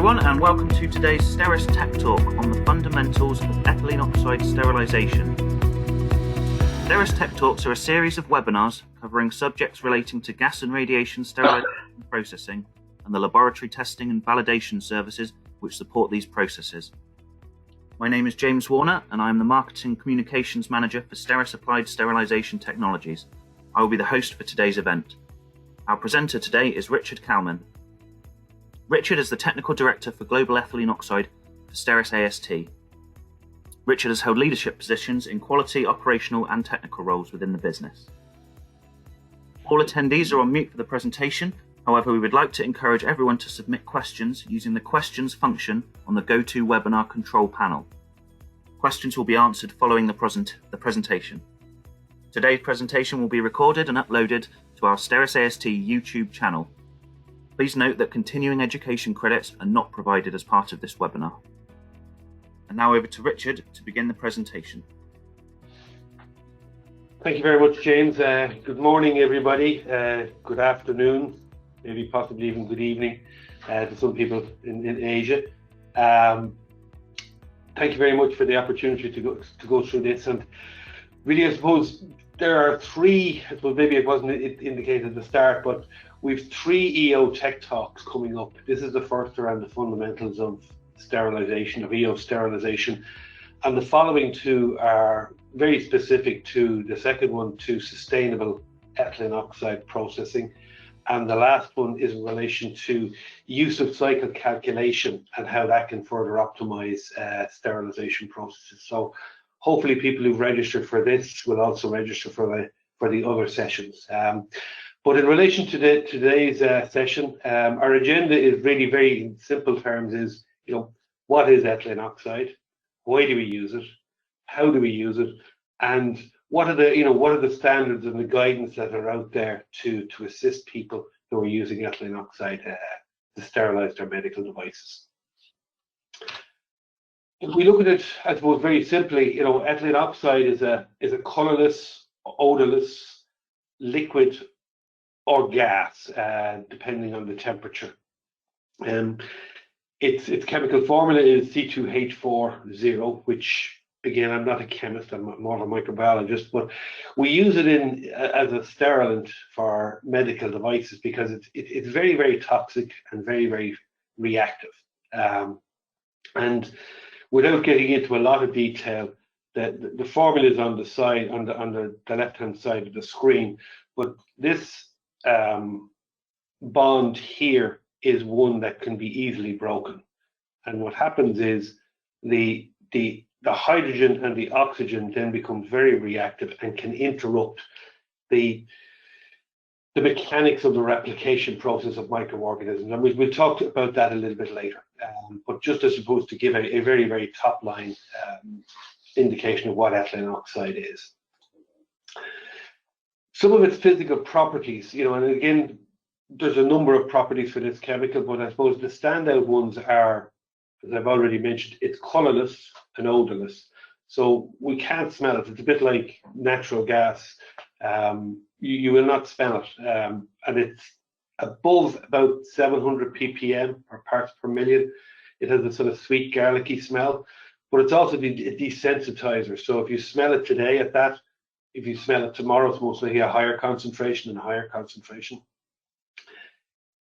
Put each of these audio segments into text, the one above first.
everyone, and welcome to today's STERIS Tech Talk on the fundamentals of ethylene oxide sterilization. STERIS Tech Talks are a series of webinars covering subjects relating to gas and radiation sterilization processing and the laboratory testing and validation services which support these processes. My name is James Warner, and I am the Marketing Communications Manager for STERIS Applied Sterilization Technologies. I will be the host for today's event. Our presenter today is Richard Cowman. Richard is the Technical Director for Global Ethylene Oxide for STERIS AST. Richard has held leadership positions in quality, operational and technical roles within the business. All attendees are on mute for the presentation. However, we would like to encourage everyone to submit questions using the questions function on the GoToWebinar control panel. Questions will be answered following the presentation. Today's presentation will be recorded and uploaded to our STERIS AST YouTube channel. Please note that continuing education credits are not provided as part of this webinar. And now over to Richard to begin the presentation. Thank you very much, James. Good morning, everybody. Good afternoon, maybe possibly even good evening to some people in Asia. Thank you very much for the opportunity to go through this. And really, I suppose there are three, I suppose maybe it wasn't indicated at the start, but we've three EO Tech Talks coming up. This is the first around the fundamentals of sterilization, of EO sterilization. And the following two are very specific to the second one, to sustainable ethylene oxide processing. And the last one is in relation to use of cycle calculation and how that can further optimize sterilization processes. So hopefully people who've registered for this will also register for the other sessions. But in relation to today's session, our agenda is really very in simple terms is, what is ethylene oxide? Why do we use it? How do we use it? And what are the standards and the guidance that are out there to assist people who are using ethylene oxide to sterilize their medical devices? If we look at it, I suppose very simply, ethylene oxide is a colorless, odorless liquid or gas, depending on the temperature. Its chemical formula is C2H40, which, again, I'm not a chemist, I'm more of a microbiologist, but we use it as a sterilant for medical devices because it's very, very toxic and very, very reactive. And without getting into a lot of detail, the formula is on the side, on the left-hand side of the screen, but this bond here is one that can be easily broken. And what happens is the hydrogen and the oxygen then become very reactive and can interrupt the mechanics of the replication process of microorganisms. And we'll talk about that a little bit later. But just as opposed to give a very, very top line indication of what ethylene oxide is. Some of its physical properties, and again, there's a number of properties for this chemical, but I suppose the standout ones are, as I've already mentioned, it's colorless and odorless. So we can't smell it. It's a bit like natural gas. You will not smell it. And it's above about 700 ppm or parts per million. It has a sort of sweet garlicky smell, but it's also a desensitizer. So if you smell it today at that, if you smell it tomorrow, it's most likely a higher concentration and a higher concentration.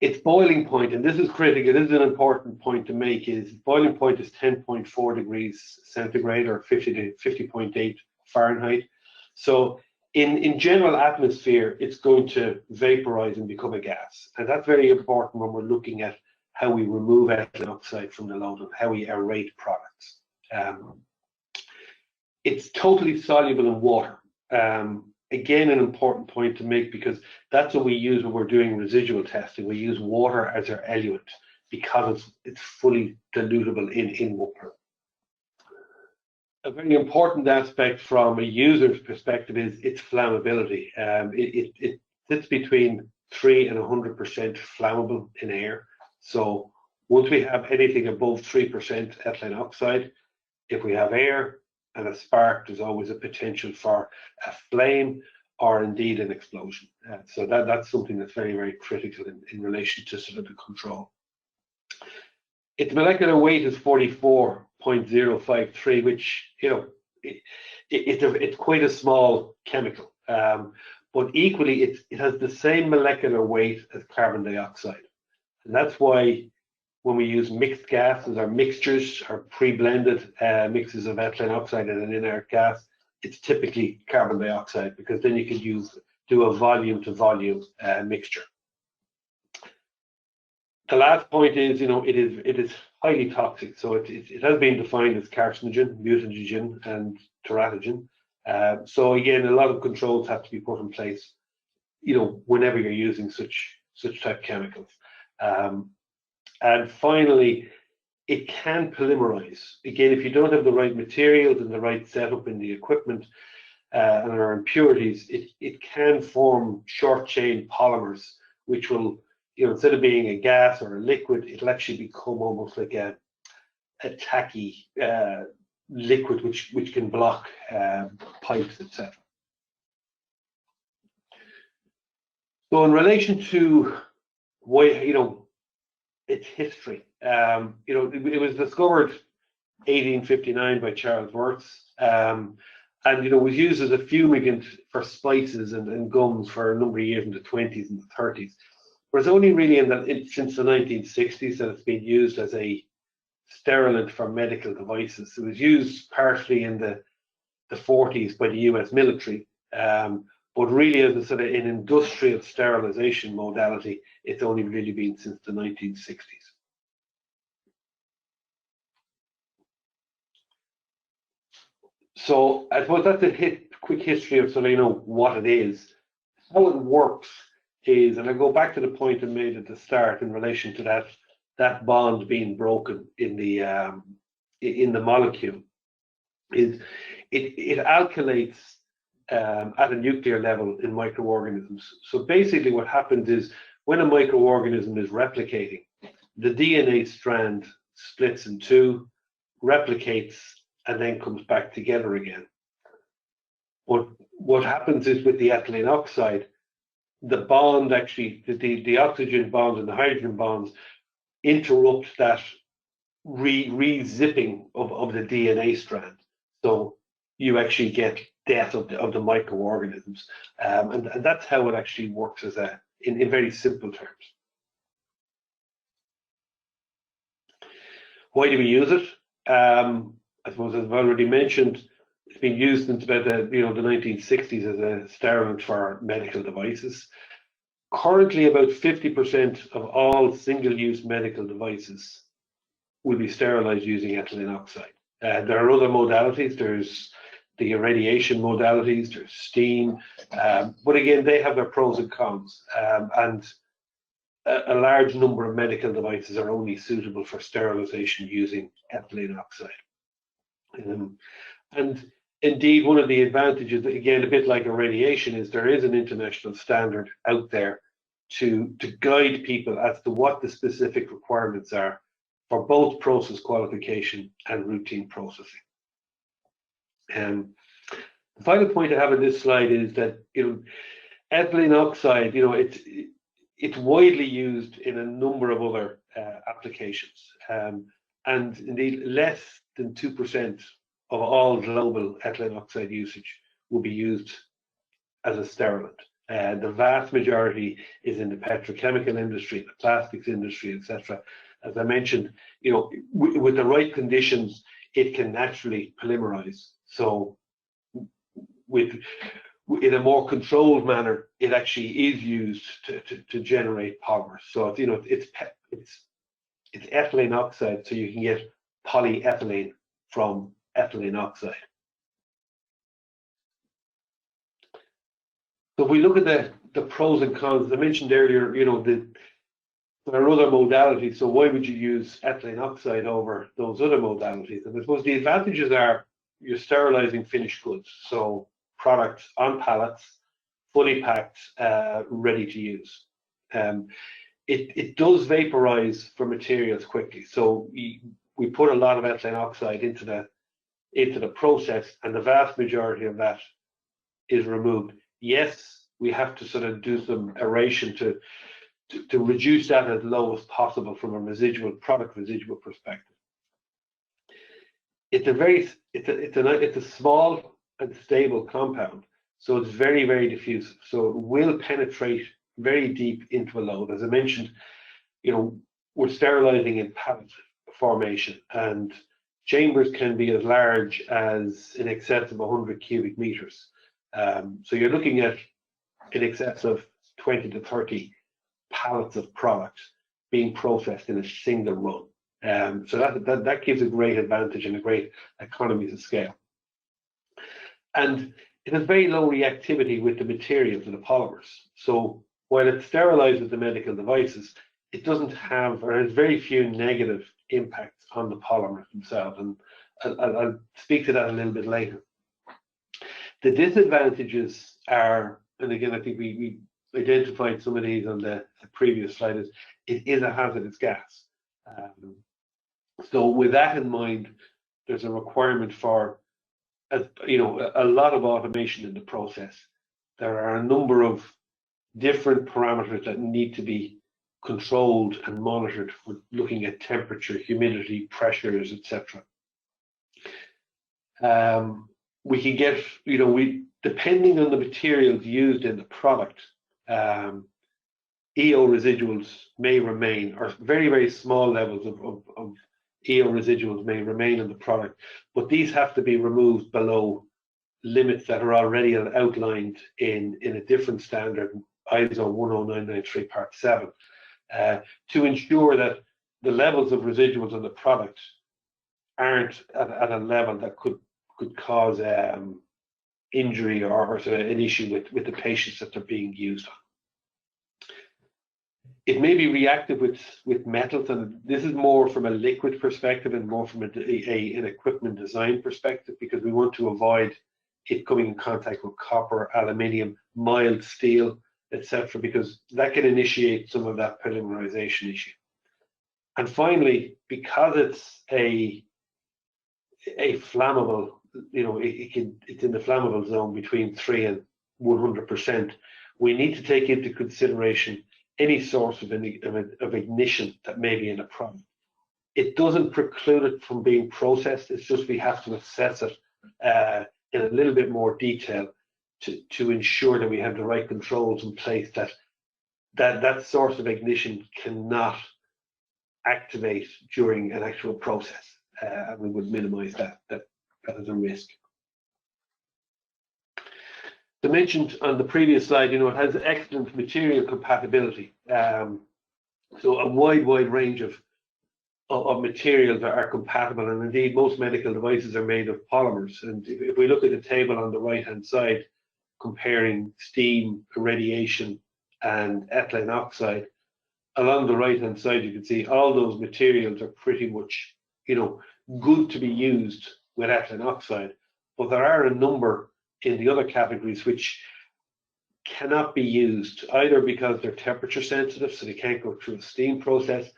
Its boiling point, and this is critical, this is an important point to make, is boiling point is 10.4 degrees centigrade or 50.8 Fahrenheit. So in general atmosphere, it's going to vaporize and become a gas. And that's very important when we're looking at how we remove ethylene oxide from the load and how we aerate products. It's totally soluble in water. Again, an important point to make because that's what we use when we're doing residual testing. We use water as our eluent because it's fully dilutable in water. A very important aspect from a user's perspective is its flammability. It sits between 3 and 100% flammable in air. So once we have anything above 3% ethylene oxide, if we have air and a spark, there's always a potential for a flame or indeed an explosion. So that's something that's very, very critical in relation to sort of the control. its molecular weight is 44.053, which, you know, it's quite a small chemical. But equally, it has the same molecular weight as carbon dioxide. And that's why when we use mixed gases or mixtures or pre-blended mixes of ethylene oxide and an inert gas, it's typically carbon dioxide, because then you could do a volume to volume mixture. The last point is, you know, it is highly toxic. So it has been defined as carcinogen, mutagen, and teratogen. So again, a lot of controls have to be put in place, you know, whenever you're using such type chemicals. And finally, it can polymerize. Again, if you don't have the right materials and the right setup in the equipment and there are impurities, it can form short chain polymers, which will, you know, instead of being a gas or a liquid, it'll actually become almost like a tacky liquid, which can block pipes, etc. So in relation to why, you know, its history, you know, it was discovered 1859 by Charles Wurtz, and you know, was used as a fumigant for spices and gums for a number of years in the 20s and the 30s. But it's only really since the 1960s that it's been used as a sterilant for medical devices. It was used partially in the 40s by the US military, but really as a sort of an industrial sterilization modality, it's only really been since the 1960s. So I suppose that's a quick history of sort of, you know, what it is. How it works is, and I go back to the point I made at the start in relation to that bond being broken in the molecule, is it alkylates at a nuclear level in microorganisms. So basically what happens is when a microorganism is replicating, the DNA strand splits in two, replicates, and then comes back together again. What happens is with the ethylene oxide, the bond actually, the oxygen bonds and the hydrogen bonds interrupt that re-zipping of the DNA strand. So you actually get death of the microorganisms. And that's how it actually works in very simple terms. Why do we use it? I suppose, as I've already mentioned, it's been used since about the 1960s as a sterilant for medical devices. Currently, about 50% of all single-use medical devices will be sterilized using ethylene oxide. There are other modalities. There's the irradiation modalities, there's steam, but again, they have their pros and cons. And a large number of medical devices are only suitable for sterilization using ethylene oxide. And indeed, one of the advantages, again, a bit like irradiation, is there is an international standard out there to guide people as to what the specific requirements are for both process qualification and routine processing. The final point I have on this slide is that, you know, ethylene oxide, you know, it's widely used in a number of other applications, and indeed less than 2% of all global ethylene oxide usage will be used as a sterilant. The vast majority is in the petrochemical industry, the plastics industry, etc. As I mentioned, you know, with the right conditions, it can naturally polymerize. So in a more controlled manner, it actually is used to generate polymers. So you know, it's ethylene oxide, so you can get polyethylene from ethylene oxide. So if we look at the pros and cons, as I mentioned earlier, you know, there are other modalities. So why would you use ethylene oxide over those other modalities? And I suppose the advantages are you're sterilizing finished goods, so products on pallets, fully packed, ready to use. It does vaporize for materials quickly. So we put a lot of ethylene oxide into the process, and the vast majority of that is removed. Yes, we have to sort of do some aeration to reduce that as low as possible from a product residual perspective. It's a small and stable compound, so it's very, very diffuse. So it will penetrate very deep into a load. As I mentioned, we're sterilizing in pallet formation, and chambers can be as large as in excess of 100 cubic meters. So you're looking at in excess of 20 to 30 pallets of product being processed in a single run. So that gives a great advantage and a great economies of scale. And it has very low reactivity with the materials and the polymers. So while it sterilizes the medical devices, it doesn't have, or has very few negative impacts on the polymers themselves. And I'll speak to that a little bit later. The disadvantages are, and again, I think we identified some of these on the previous slide, is it is a hazardous gas. So with that in mind, there's a requirement for a lot of automation in the process. There are a number of different parameters that need to be controlled and monitored for looking at temperature, humidity, pressures, etc. We can get, depending on the materials used in the product, EO residuals may remain, or very, very small levels of EO residuals may remain in the product, but these have to be removed below limits that are already outlined in a different standard, ISO 10993 Part 7, to ensure that the levels of residuals in the product aren't at a level that could cause injury or an issue with the patients that they're being used on. It may be reactive with metals, and this is more from a liquid perspective and more from an equipment design perspective, because we want to avoid it coming in contact with copper, aluminium, mild steel, etc., because that can initiate some of that polymerization issue. And finally, because it's a flammable, it's in the flammable zone between 3 and 100%, we need to take into consideration any source of ignition that may be in a product. It doesn't preclude it from being processed, it's just we have to assess it in a little bit more detail to ensure that we have the right controls in place, that source of ignition cannot activate during an actual process, and we would minimize that as a risk. I mentioned on the previous slide, it has excellent material compatibility. So a wide range of materials are compatible, and indeed most medical devices are made of polymers. And if we look at the table on the right-hand side, comparing steam, irradiation, and ethylene oxide, along the right-hand side you can see all those materials are pretty much, good to be used with ethylene oxide, but there are a number in the other categories which cannot be used, either because they're temperature sensitive, so they can't go through a steam process,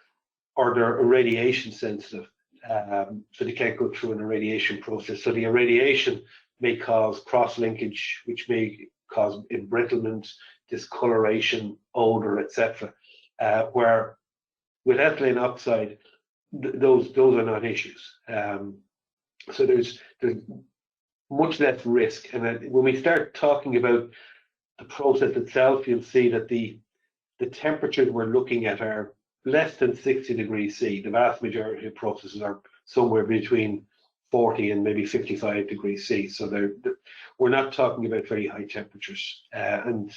or they're irradiation sensitive, so they can't go through an irradiation process. So the irradiation may cause cross-linkage, which may cause embrittlement, discoloration, odor, etc. Where with ethylene oxide, those are not issues. So there's much less risk. And when we start talking about the process itself, you'll see that the temperatures we're looking at are less than 60 degrees C. The vast majority of processes are somewhere between 40 and maybe 55 degrees C. So we're not talking about very high temperatures, and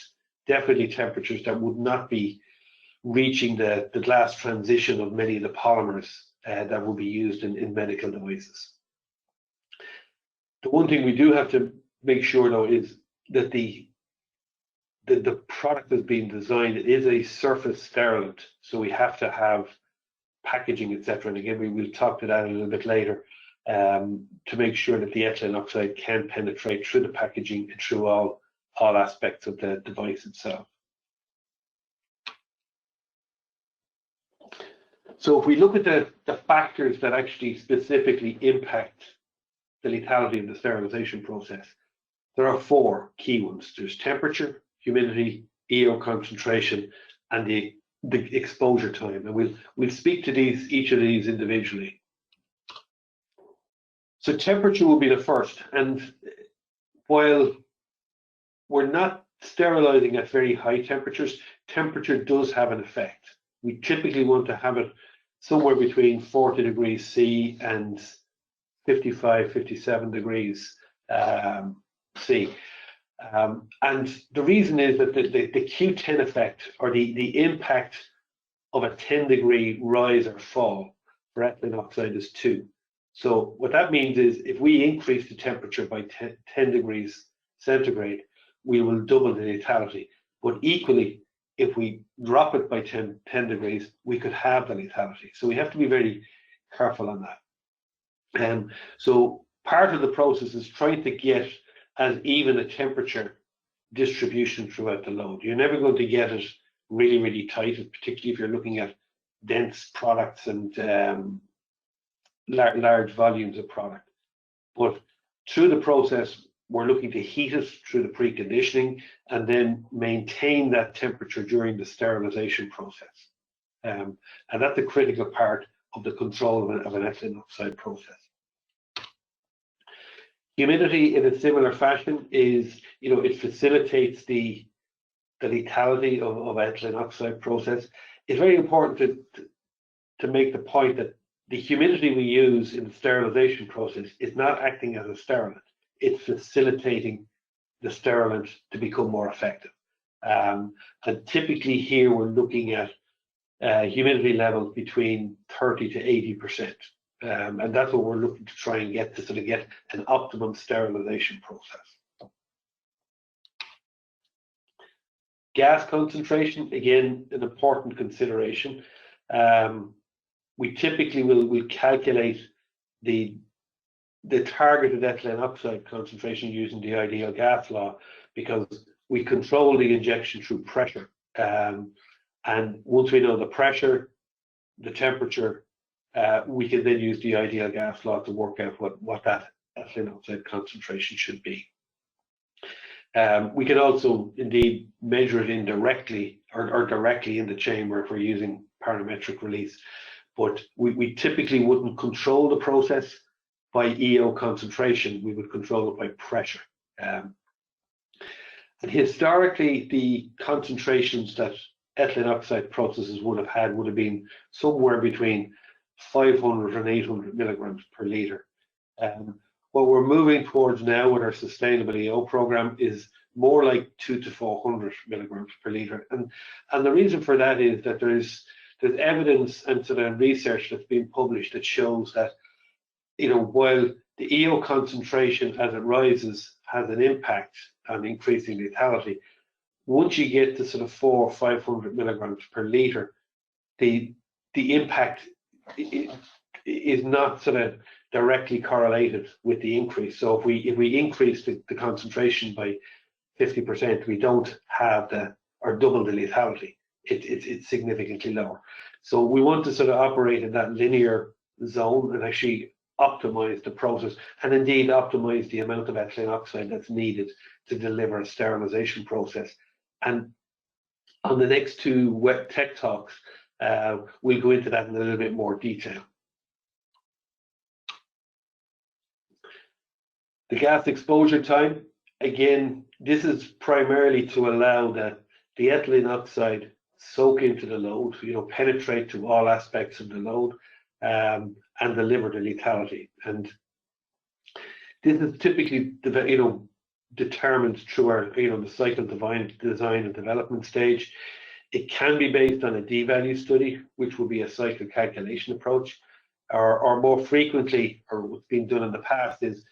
definitely temperatures that would not be reaching the glass transition of many of the polymers that will be used in medical devices. The one thing we do have to make sure, though, is that the product that's being designed is a surface sterilant, so we have to have packaging, etc. And again, we'll talk to that a little bit later, to make sure that the ethylene oxide can penetrate through the packaging and through all aspects of the device itself. So if we look at the factors that actually specifically impact the lethality of the sterilization process, there are 4 key ones. There's temperature, humidity, EO concentration, and the the exposure time, and we'll speak to each of these individually. So temperature will be the first, and while we're not sterilizing at very high temperatures, temperature does have an effect. We typically want to have it somewhere between 40 degrees C and 55, 57 degrees C. And the reason is that the Q10 effect, or the impact of a 10-degree rise or fall for ethylene oxide, is 2. So what that means is if we increase the temperature by 10 degrees centigrade, we will double the lethality. But equally, if we drop it by 10 degrees, we could have the lethality. So we have to be very careful on that. So part of the process is trying to get as even a temperature distribution throughout the load. You're never going to get it really, really tight, particularly if you're looking at dense products and large volumes of product. But through the process, we're looking to heat it through the preconditioning and then maintain that temperature during the sterilization process. And that's a critical part of the control of an ethylene oxide process. Humidity, in a similar fashion, is, it facilitates the lethality of ethylene oxide process. It's very important to make the point that the humidity we use in the sterilization process is not acting as a sterilant. It's facilitating the sterilant to become more effective. And typically here we're looking at humidity levels between 30 to 80%. And that's what we're looking to try and get, to sort of get an optimum sterilization process. Gas concentration, again, an important consideration. We typically will calculate the targeted ethylene oxide concentration using the ideal gas law, because we control the injection through pressure. And once we know the pressure, the temperature, we can then use the ideal gas law to work out what that ethylene oxide concentration should be. We can also indeed measure it indirectly or directly in the chamber if we're using parametric release, but we typically wouldn't control the process by EO concentration. We would control it by pressure. And historically, the concentrations that ethylene oxide processes would have been somewhere between 500 and 800 milligrams per liter. What we're moving towards now with our sustainable EO program is more like 200 to 400 milligrams per liter. And the reason for that is that there's evidence and sort of research that's been published that shows that, while the EO concentration as it rises has an impact on increasing lethality, once you get to sort of 400 or 500 milligrams per liter, the impact is not sort of directly correlated with the increase. So if we increase the concentration by 50%, we don't have or double the lethality. It's significantly lower. So we want to sort of operate in that linear zone and actually optimize the process, and indeed optimize the amount of ethylene oxide that's needed to deliver a sterilization process. And on the next two tech talks, we'll go into that in a little bit more detail. The gas exposure time, again, this is primarily to allow the ethylene oxide soak into the load, penetrate to all aspects of the load, and deliver the lethality. And this is typically, determined through our, the cycle design and development stage. It can be based on a d-value study, which will be a cycle calculation approach, or more frequently, or what's been done in the past is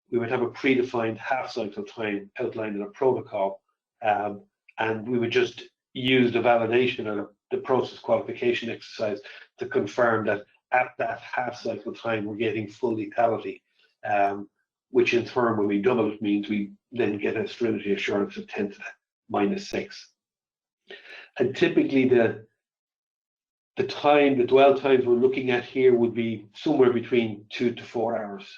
we would have a predefined half cycle time outlined in a protocol, and we would just use the validation or the process qualification exercise to confirm that at that half cycle time we're getting full lethality, which in turn, when we double it, means we then get a sterility assurance of 10 to the -6. And typically the dwell times we're looking at here would be somewhere between 2 to 4 hours.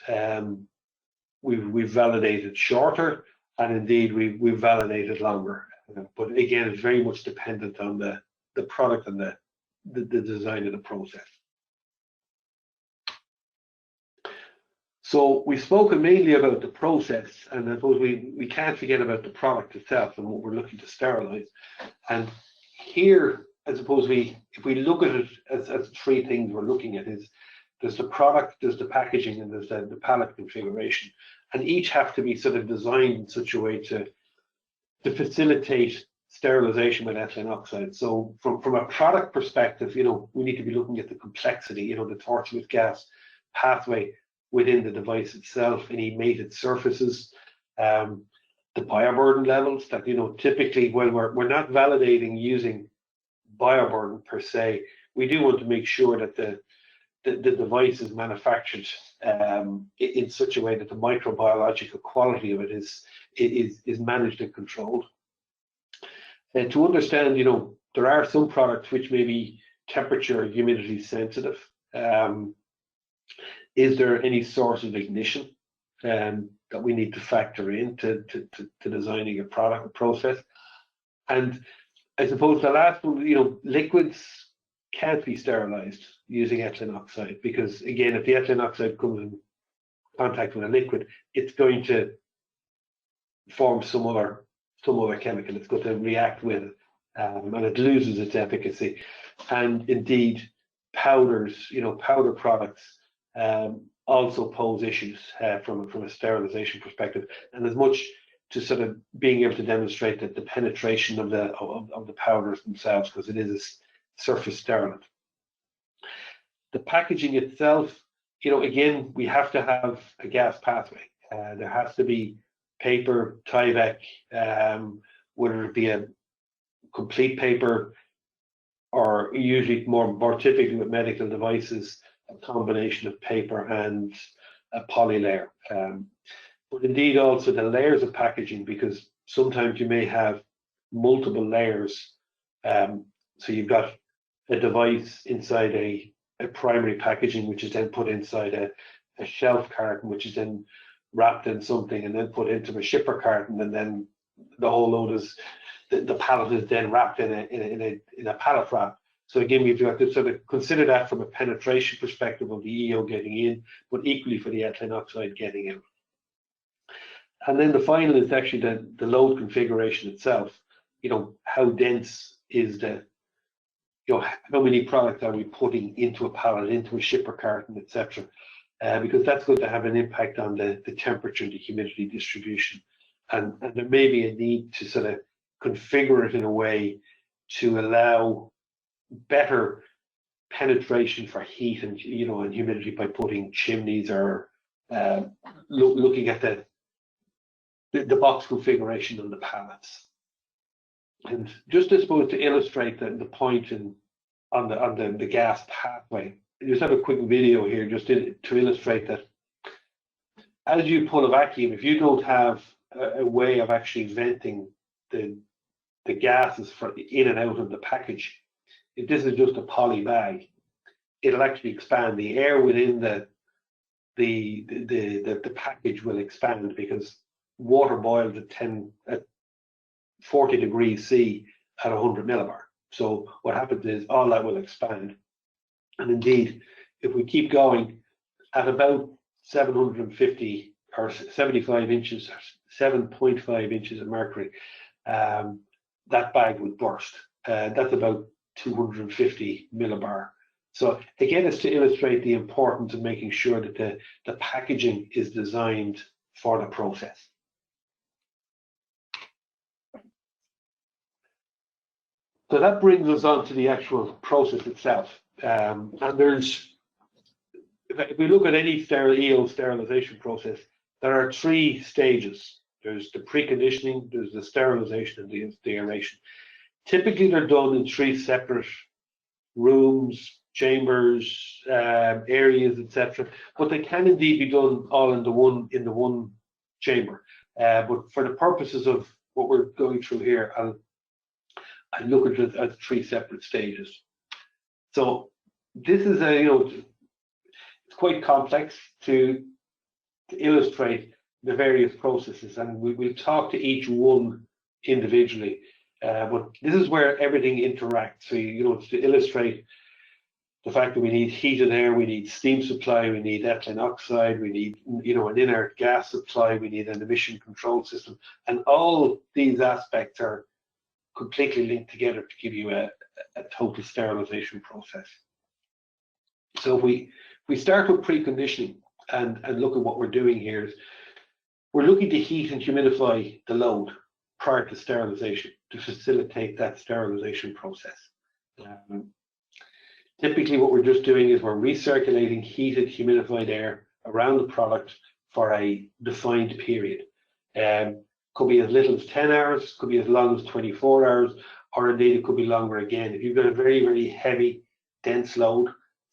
We've validated shorter, and indeed we've validated longer. But again, it's very much dependent on the the product and the design of the process. So we've spoken mainly about the process, and I suppose we can't forget about the product itself and what we're looking to sterilize. And here, I suppose if we look at it as three things we're looking at, is there's the product, there's the packaging, and there's the pallet configuration. And each have to be sort of designed in such a way to facilitate sterilization with ethylene oxide. So from a product perspective, we need to be looking at the complexity, the tortuous gas pathway within the device itself, any mated surfaces, the bioburden levels that, typically when we're not validating using bioburden per se, we do want to make sure that the device is manufactured in such a way that the microbiological quality of it is managed and controlled. And to understand, there are some products which may be temperature and humidity sensitive. Is there any source of ignition that we need to factor in to designing a product or process? And I suppose the last one, liquids can't be sterilized using ethylene oxide, because again, if the ethylene oxide comes in contact with a liquid, it's going to form some other chemical. It's going to react with it, and it loses its efficacy. And indeed, powders, powder products also pose issues from a sterilization perspective. And as much to sort of being able to demonstrate that the penetration of the powders themselves, because it is a surface sterilant. The packaging itself, again, we have to have a gas pathway. There has to be paper, Tyvek, whether it be a complete paper or usually more typically with medical devices, a combination of paper and a poly layer. But indeed also the layers of packaging, because sometimes you may have multiple layers. So you've got a device inside a primary packaging, which is then put inside a shelf carton, which is then wrapped in something and then put into a shipper carton, and then the whole load is the pallet is then wrapped in a pallet wrap. So again, we've got to sort of consider that from a penetration perspective of the EO getting in, but equally for the ethylene oxide getting in. And then the final is actually the load configuration itself. How dense is how many products are we putting into a pallet, into a shipper carton, etc. Because that's going to have an impact on the temperature and the humidity distribution. And there may be a need to sort of configure it in a way to allow better penetration for heat and and humidity by putting chimneys or looking at the box configuration on the pallets. And just I suppose to illustrate the point on the gas pathway, I just have a quick video here just to illustrate that as you pull a vacuum, if you don't have a way of actually venting the gases in and out of the package, if this is just a poly bag, it'll actually expand. The air within the package will expand because water boils at 40 degrees C at 100 millibar. So what happens is all that will expand. And indeed, if we keep going at about 750 or 75 inches, 7.5 inches of mercury, that bag would burst. That's about 250 millibar. So again, it's to illustrate the importance of making sure that the packaging is designed for the process. So that brings us on to the actual process itself. And if we look at any EO sterilization process, there are three stages. There's the preconditioning, there's the sterilization, and the aeration. Typically, they're done in three separate rooms, chambers, areas, etc. But they can indeed be done all in the one chamber. But for the purposes of what we're going through here, I look at it as three separate stages. So this is it's quite complex to illustrate the various processes, and we'll talk to each one individually. But this is where everything interacts. So, to illustrate the fact that we need heated air, we need steam supply, we need ethylene oxide, we need, an inert gas supply, we need an emission control system. And all these aspects are completely linked together to give you a total sterilization process. So if we start with preconditioning and look at what we're doing here, is we're looking to heat and humidify the load prior to sterilization to facilitate that sterilization process. Typically what we're just doing is we're recirculating heated humidified air around the product for a defined period. Could be as little as 10 hours, could be as long as 24 hours, or indeed it could be longer again. If you've got a very, very heavy, dense load,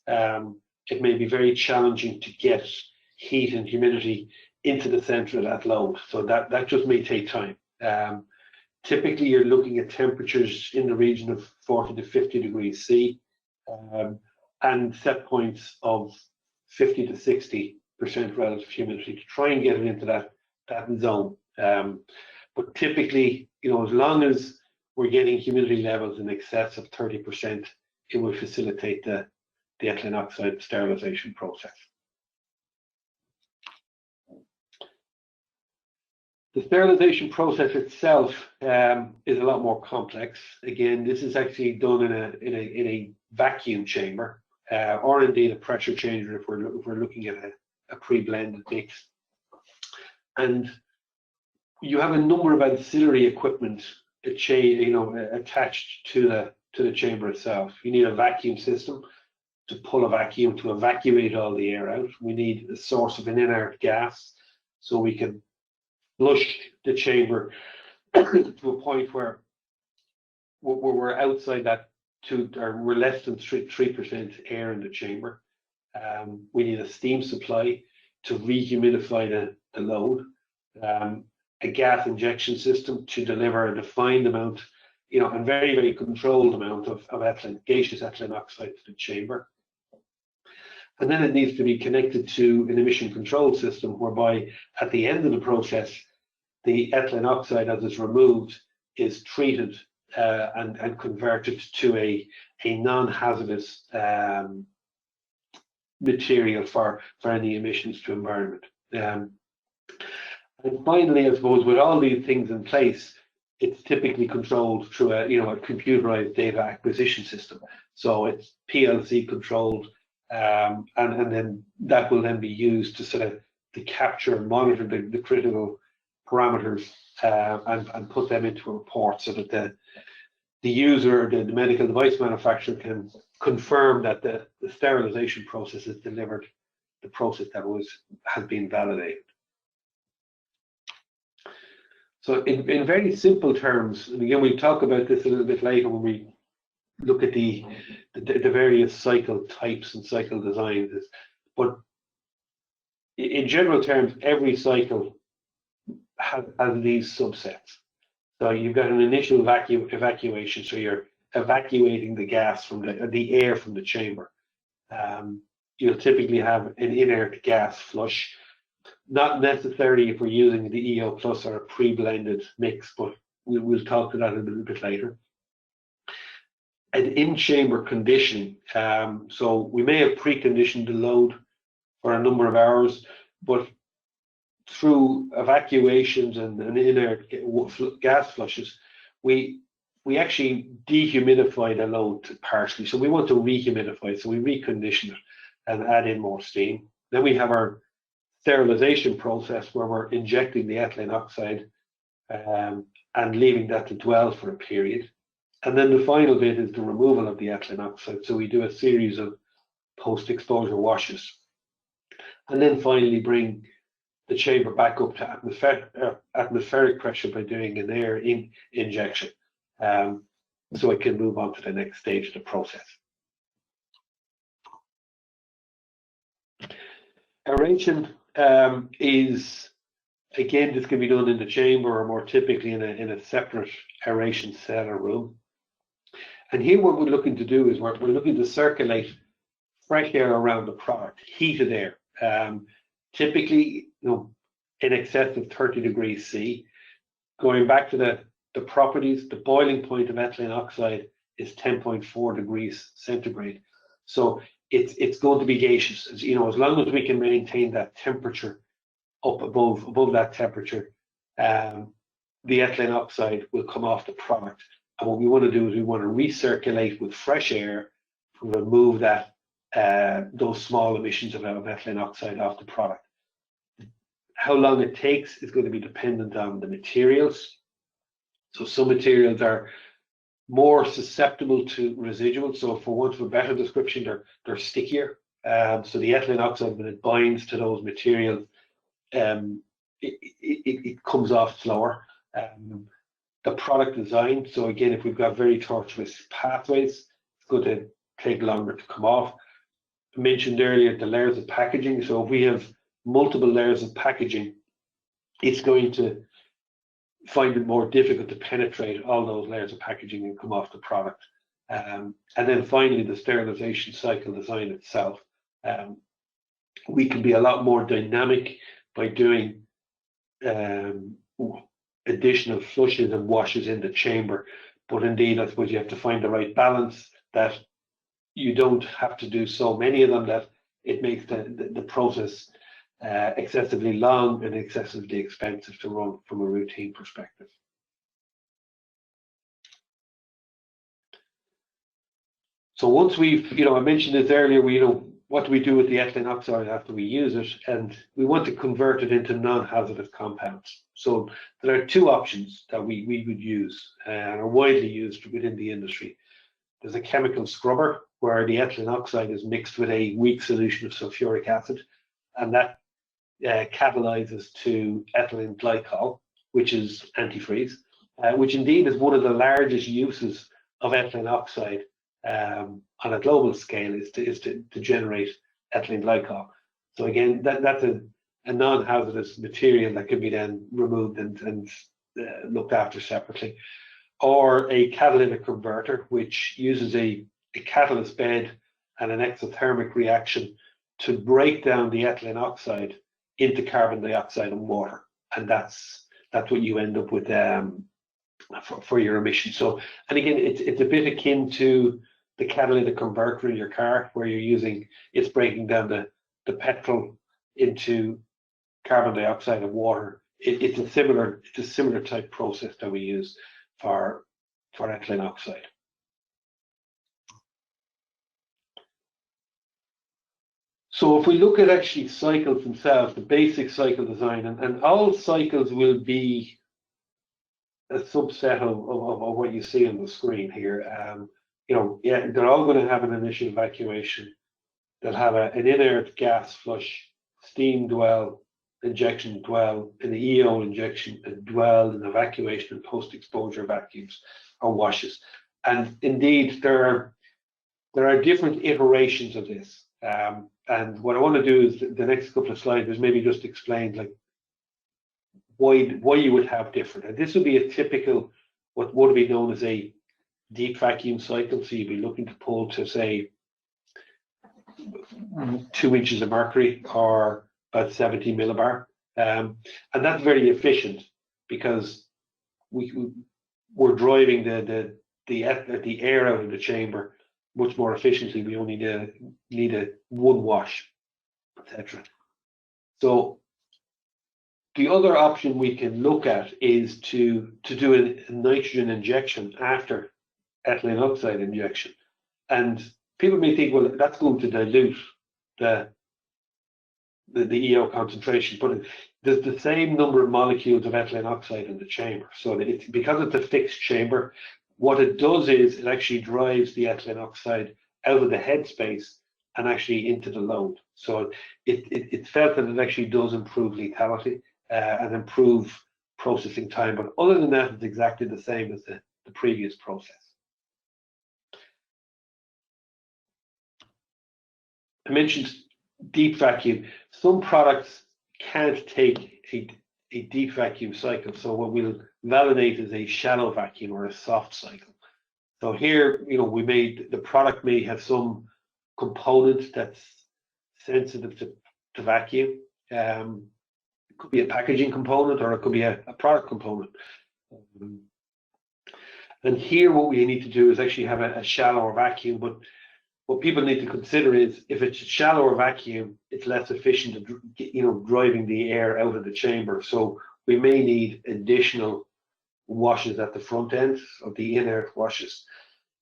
it may be very challenging to get heat and humidity into the center of that load. So that just may take time. Typically, you're looking at temperatures in the region of 40 to 50 degrees C, and set points of 50 to 60% relative humidity to try and get it into that zone. But typically, as long as we're getting humidity levels in excess of 30%, it will facilitate the ethylene oxide sterilization process. The sterilization process itself is a lot more complex. Again, this is actually done in a vacuum chamber, or indeed a pressure changer if we're looking at a pre-blended mix. And you have a number of ancillary equipment attached to the chamber itself. You need a vacuum system to pull a vacuum to evacuate all the air out. We need a source of an inert gas so we can flush the chamber to a point where we're outside that or we're less than 3% air in the chamber. We need a steam supply to rehumidify the load. A gas injection system to deliver a defined amount, and very, very controlled amount of gaseous ethylene oxide to the chamber. And then it needs to be connected to an emission control system whereby at the end of the process, the ethylene oxide as it's removed is treated and converted to a non-hazardous material for any emissions to environment. And finally, I suppose, with all these things in place, it's typically controlled through a computerized data acquisition system. So it's PLC controlled, and then that will then be used to capture and monitor the critical parameters and put them into a report so that the user, the medical device manufacturer, can confirm that the sterilization process has delivered the process that has been validated. So in very simple terms, and again, we'll talk about this a little bit later when we look at the various cycle types and cycle designs, but in general terms, every cycle has these subsets. So you've got an initial evacuation, so you're evacuating the gas from the air from the chamber. You'll typically have an inert gas flush. Not necessarily if we're using the EO plus or a pre-blended mix, but we'll talk to that a little bit later. And in-chamber conditioning. So we may have preconditioned the load for a number of hours, but through evacuations and inert gas flushes, we actually dehumidify the load partially. So we want to rehumidify, so we recondition it and add in more steam. Then we have our sterilization process where we're injecting the ethylene oxide and leaving that to dwell for a period. And then the final bit is the removal of the ethylene oxide. So we do a series of post-exposure washes. And then finally bring the chamber back up to atmospheric pressure by doing an air injection. So it can move on to the next stage of the process. Aeration is, again, this can be done in the chamber or more typically in a separate aeration cell or room. And here what we're looking to do is we're looking to circulate fresh air around the product, heated air, typically in excess of 30 degrees C. Going back to the the properties, the boiling point of ethylene oxide is 10.4 degrees centigrade. So it's going to be gaseous. As, as long as we can maintain that temperature up above that temperature, the ethylene oxide will come off the product. And what we want to do is we want to recirculate with fresh air to remove that those small emissions of ethylene oxide off the product. How long it takes is going to be dependent on the materials. So some materials are more susceptible to residuals. So for want of a better description, they're stickier. So the ethylene oxide, when it binds to those materials, it comes off slower. The product design, so again, if we've got very tortuous pathways, it's going to take longer to come off. I mentioned earlier the layers of packaging. So if we have multiple layers of packaging, it's going to find it more difficult to penetrate all those layers of packaging and come off the product. And then finally, the sterilization cycle design itself. We can be a lot more dynamic by doing additional flushes and washes in the chamber. But indeed, I suppose you have to find the right balance, that you don't have to do so many of them that it makes the process excessively long and excessively expensive to run from a routine perspective. So once we've, I mentioned this earlier, what do we do with the ethylene oxide after we use it? And we want to convert it into non-hazardous compounds. So there are two options that we would use and are widely used within the industry. There's a chemical scrubber where the ethylene oxide is mixed with a weak solution of sulfuric acid, and that catalyzes to ethylene glycol, which is antifreeze, which indeed is one of the largest uses of ethylene oxide on a global scale, is to generate ethylene glycol. So again, that's a non-hazardous material that can be then removed and looked after separately. Or a catalytic converter, which uses a catalyst bed and an exothermic reaction to break down the ethylene oxide into carbon dioxide and water, and that's what you end up with for your emissions. So, and again, it's a bit akin to the catalytic converter in your car, where it's breaking down the petrol into carbon dioxide and water. It's a similar type process that we use for ethylene oxide. So if we look at actually cycles themselves, the basic cycle design, and all cycles will be a subset of what you see on the screen here. They're all going to have an initial evacuation. They'll have an inert gas flush, steam dwell, injection dwell, an EO injection, a dwell, and evacuation and post-exposure vacuums or washes. And indeed, there are different iterations of this. And what I want to do is the next couple of slides is maybe just explain like why you would have different. And this would be a typical, what would be known as a deep vacuum cycle. So you'd be looking to pull to, say, 2 inches of mercury or about 70 millibar. And that's very efficient because we're driving the air out of the chamber much more efficiently. We only need a one wash, etc. So the other option we can look at is to do a nitrogen injection after ethylene oxide injection. And people may think, well, that's going to dilute the EO concentration, but there's the same number of molecules of ethylene oxide in the chamber. So because it's a fixed chamber, what it does is it actually drives the ethylene oxide out of the headspace and actually into the load. So it's felt that it actually does improve lethality and improve processing time. But other than that, it's exactly the same as the previous process. I mentioned deep vacuum. Some products can't take a deep vacuum cycle. So what we'll validate is a shallow vacuum or a soft cycle. So here, the product may have some component that's sensitive to vacuum. It could be a packaging component or it could be a product component. And here what we need to do is actually have a shallower vacuum, but what people need to consider is if it's a shallower vacuum, it's less efficient at driving the air out of the chamber. So we may need additional washes at the front end of the inert washes.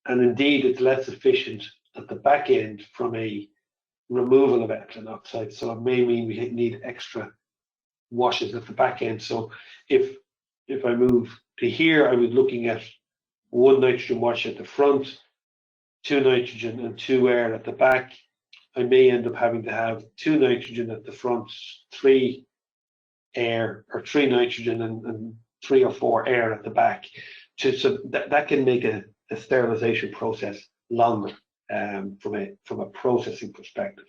And indeed, it's less efficient at the back end from a removal of ethylene oxide. So it may mean we need extra washes at the back end. So if I move to here, I was looking at 1 nitrogen wash at the front, 2 nitrogen and 2 air at the back. I may end up having to have 2 nitrogen at the front, 3 air, or 3 nitrogen and 3 or 4 air at the back. So that can make a sterilization process longer from a processing perspective.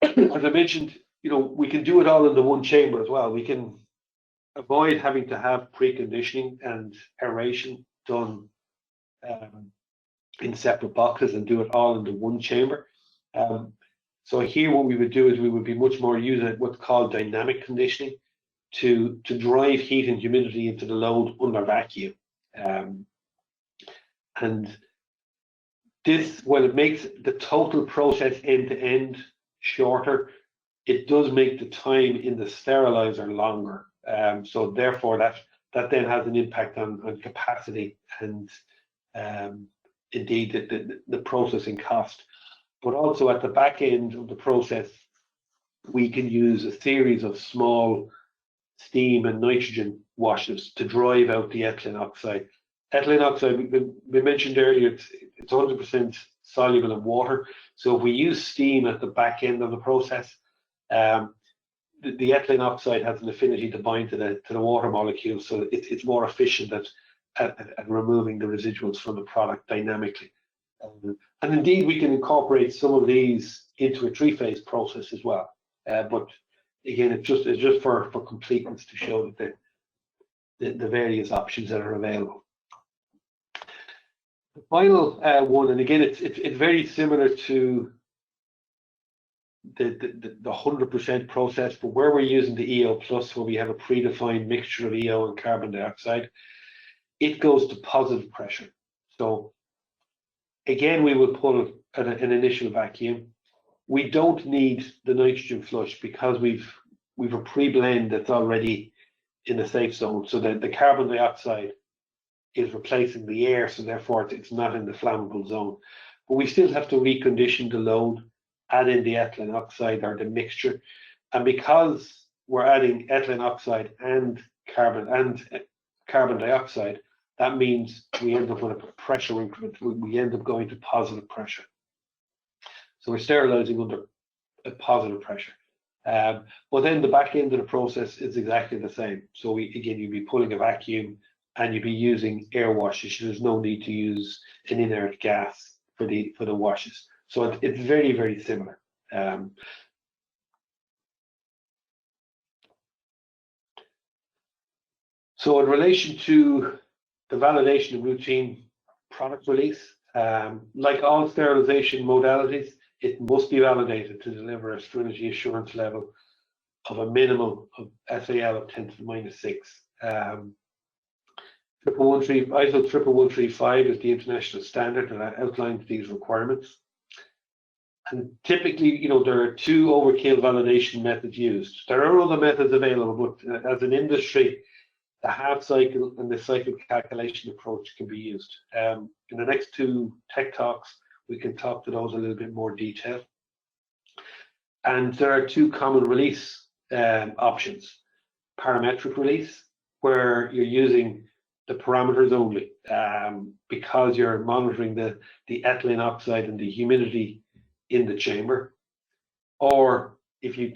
As I mentioned, we can do it all in the one chamber as well. We can avoid having to have preconditioning and aeration done in separate boxes and do it all in the one chamber. So here what we would do is we would be much more using what's called dynamic conditioning to drive heat and humidity into the load under vacuum. And this, while it makes the total process end to end shorter, it does make the time in the sterilizer longer. So therefore that then has an impact on capacity and indeed the processing cost. But also at the back end of the process, we can use a series of small steam and nitrogen washes to drive out the ethylene oxide. Ethylene oxide, we mentioned earlier, it's 100% soluble in water. So if we use steam at the back end of the process, the ethylene oxide has an affinity to bind to the water molecule, so it's more efficient at removing the residuals from the product dynamically. And indeed, we can incorporate some of these into a 3-phase process as well. But again, it's just for completeness to show that the various options that are available. The final one, and again, it's very similar to the 100% process, but where we're using the EO plus, where we have a predefined mixture of EO and carbon dioxide, it goes to positive pressure. So again, we will pull an initial vacuum. We don't need the nitrogen flush because we've a pre-blend that's already in the safe zone, so that the carbon dioxide is replacing the air, so therefore it's not in the flammable zone. But we still have to recondition the load, add in the ethylene oxide or the mixture, and because we're adding ethylene oxide and carbon dioxide, that means we end up with a pressure increment. We end up going to positive pressure. So we're sterilizing under a positive pressure. But then the back end of the process is exactly the same. So you'd be pulling a vacuum and you'd be using air washes. There's no need to use an inert gas for the washes. So it's very, very similar. So in relation to the validation of routine product release, like all sterilization modalities, it must be validated to deliver a sterility assurance level of a minimum of SAL of 10 to the minus 6. ISO 11135 is the international standard that outlines these requirements. And typically, there are 2 overkill validation methods used. There are other methods available, but as an industry, the half cycle and the cycle calculation approach can be used. In the next 2 tech talks, we can talk to those a little bit more detail. And there are 2 common release options. Parametric release, where you're using the parameters only because you're monitoring the ethylene oxide and the humidity in the chamber. Or if you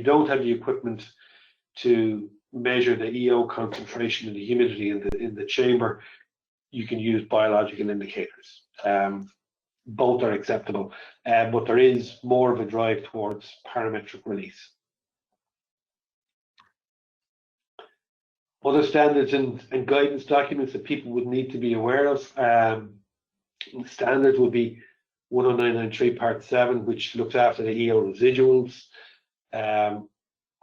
don't have the equipment to measure the EO concentration and the humidity in the chamber, you can use biological indicators. Both are acceptable, but there is more of a drive towards parametric release. Other standards and guidance documents that people would need to be aware of. Standards would be 10993 Part 7, which looks after the EO residuals.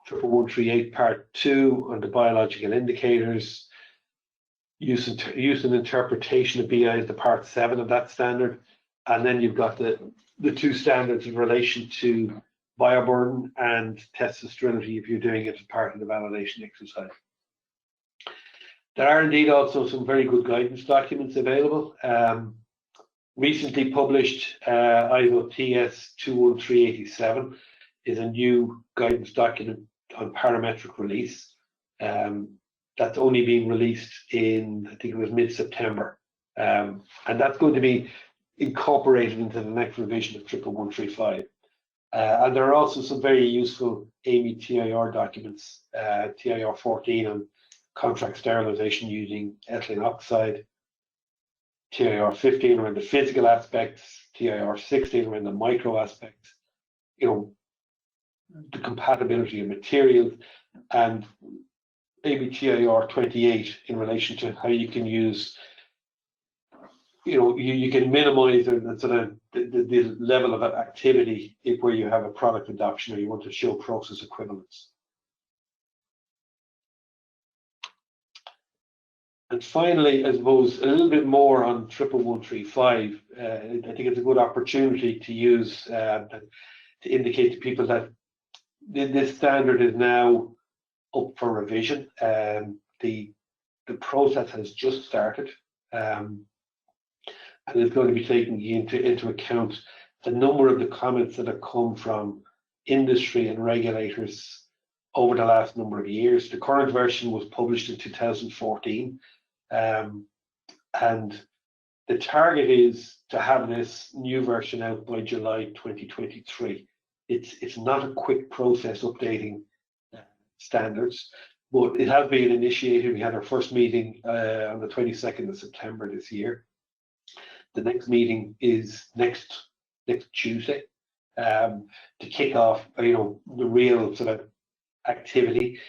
11138 Part 2 on the biological indicators, use and interpretation of BI is the Part 7 of that standard. And then you've got the two standards in relation to bioburden and test of sterility if you're doing it as part of the validation exercise. There are indeed also some very good guidance documents available. Recently published ISO TS 21387 is a new guidance document on parametric release. That's only being released in, I think it was mid-September. And that's going to be incorporated into the next revision of 11135. And there are also some very useful AMI TIR documents, TIR 14 on contract sterilization using ethylene oxide, TIR 15 around the physical aspects, TIR 16 around the micro aspects, the compatibility of materials, and maybe TIR 28 in relation to how you can use, you can minimize the level of activity where you have a product adoption or you want to show process equivalence. And finally, I suppose, a little bit more on 11135. I think it's a good opportunity to use to indicate to people that this standard is now up for revision. The process has just started, and it's going to be taking into account the number of the comments that have come from industry and regulators over the last number of years. The current version was published in 2014. And the target is to have this new version out by July 2023. It's not a quick process updating standards, but it has been initiated. We had our first meeting on the 22nd of September this year. The next meeting is next Tuesday to kick off, the real sort of activity.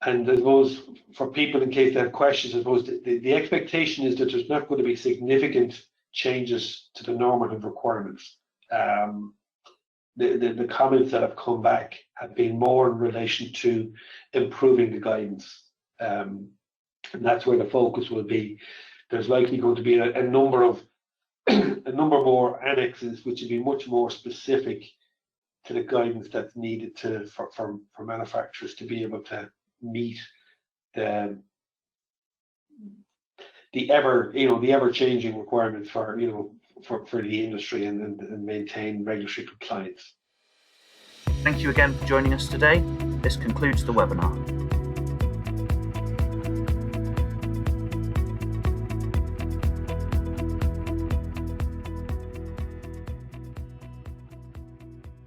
And I suppose for people, in case they have questions, I suppose the expectation is that there's not going to be significant changes to the normative requirements. The comments that have come back have been more in relation to improving the guidance. And that's where the focus will be. There's likely going to be a number of more annexes, which will be much more specific to the guidance that's needed for manufacturers to be able to meet the ever-changing requirements for the industry and maintain regulatory compliance. Thank you again for joining us today. This concludes the webinar.